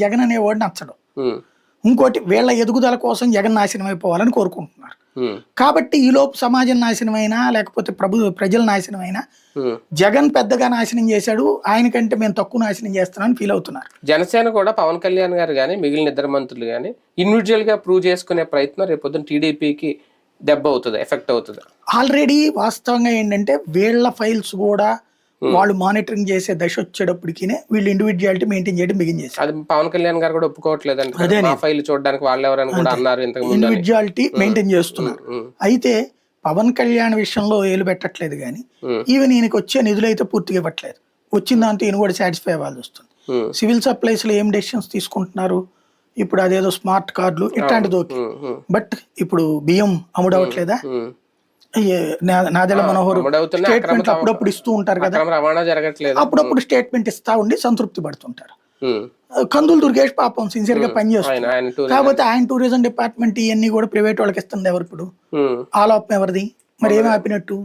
జగన్ అనేవాడు నచ్చడు. ఉమ్, ఇంకోటి వీళ్ళ ఎదుగుదల కోసం జగన్ నాశనం అయిపోవాలని కోరుకుంటున్నారు. ఉమ్, కాబట్టి ఈలోపు సమాజం నాశనమైనా లేకపోతే ప్రజల నాశనమైనా ఉమ్. జగన్ పెద్దగా నాశనం చేశాడు, ఆయనకంటే మేము తక్కువ నాశనం చేస్తున్నామని ఫీల్ అవుతున్నారు. జనసేన కూడా పవన్ కళ్యాణ్ గారు కానీ మిగిలిన ఇద్దరు మంత్రులు కానీ ఇండివిజువల్ గా ప్రూవ్ చేసుకునే ప్రయత్నం రేపొద్దున టీడీపీకి దెబ్బ అవుతుంది, ఎఫెక్ట్ అవుతుంది. ఆల్రెడీ వాస్తవంగా ఏంటంటే వీళ్ళ ఫైల్స్ కూడా వాళ్ళు మానిటరింగ్ చేసే దశ వచ్చేటప్పటికి వీళ్ళు ఇండివిజువాలిటీ మెయింటైన్ చేయడం బిగిన్ చేశారు. అది పవన్ కళ్యాణ్ గారు కూడా ఒప్పుకోవట్లేదండి. అదే ఆ ఫైల్ చూడడానికి వాళ్ళు ఎవరని కూడా అన్నారు ఇంతకు ముందు. ఇండివిజువాలిటీ మెయింటైన్ చేస్తున్నారు. అయితే పవన్ కళ్యాణ్ విషయంలో ఏలు పెట్టట్లేదు కానీ ఈవెన్ ఈయనకి వచ్చే నిధులు అయితే పూర్తిగా ఇవ్వట్లేదు. వచ్చిన దాంతో ఈయన కూడా సాటిస్ఫై అవ్వాల్సి వస్తుంది. సివిల్ సప్లైస్ లో ఏం డెసిషన్స్ తీసుకుంటున్నారు, ఇప్పుడు అదేదో స్మార్ట్ కార్డులు ఇట్లాంటిది ఓకే, బట్ ఇప్పుడు బియ్యం అమ్ముడవట్లేదా? నాదెళ్ల మనోహర్ స్టేట్మెంట్ అప్పుడప్పుడు ఇస్తూ ఉంటారు కదా, అప్పుడప్పుడు స్టేట్మెంట్ ఇస్తా ఉండి సంతృప్తి పడుతుంటారు. కందులు దుర్గేష్ పాపం సిన్సియర్ గా పనిచేస్తున్నారు, కాకపోతే ఆయన టూరిజం డిపార్ట్మెంట్ ఇవన్నీ కూడా ప్రైవేట్ వాళ్ళకి ఇస్తుంది. ఎవరు ఇప్పుడు ఆలోపం ఎవరిది? మరి ఏం ఆపినట్టు?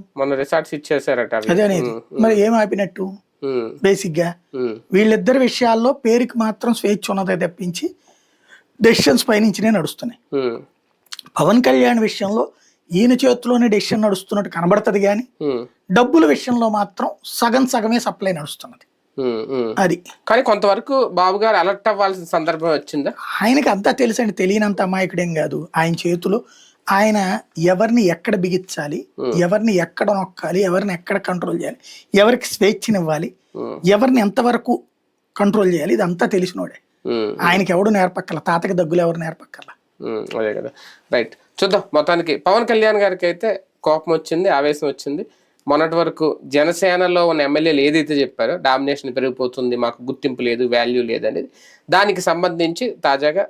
అదే అనేది మరి ఏం ఆపినట్టు? బేసిక్ గా వీళ్ళిద్దరి విషయాల్లో పేరుకి మాత్రం స్వేచ్ఛ ఉన్నదే తప్పించి డెసిషన్స్ పైనుంచినే నడుస్తున్నాయి. పవన్ కళ్యాణ్ విషయంలో ఈయన చేతిలోనే డెసిషన్ నడుస్తున్నట్టు కనబడుతుంది కానీ డబ్బుల విషయంలో మాత్రం సగం సగమే సప్లై నడుస్తున్నది. అది కానీ కొంతవరకు బాబు గారు అలర్ట్ అవ్వాల్సిన సందర్భం వచ్చిందా? ఆయనకి అంతా తెలుసండి, తెలియనంత అమాయకుడేం కాదు. ఆయన చేతిలో ఆయన ఎవరిని ఎక్కడ బిగించాలి, ఎవరిని ఎక్కడ నొక్కాలి, ఎవరిని ఎక్కడ కంట్రోల్ చేయాలి, ఎవరికి స్వేచ్ఛనివ్వాలి, ఎవరిని ఎంతవరకు కంట్రోల్ చేయాలి, ఇదంతా తెలిసినోడే. ఆయనకి ఎవడు నేర్పక్కల, తాతకి దగ్గులు ఎవరు నేర్పక్కల. అదే కదా, రైట్. చూద్దాం. మొత్తానికి పవన్ కళ్యాణ్ గారికి అయితే కోపం వచ్చింది, ఆవేశం వచ్చింది. మొన్నటి వరకు జనసేనలో ఉన్న ఎమ్మెల్యేలు ఏదైతే చెప్పారో డామినేషన్ పెరిగిపోతుంది, మాకు గుర్తింపు లేదు, వాల్యూ లేదు అనేది, దానికి సంబంధించి తాజాగా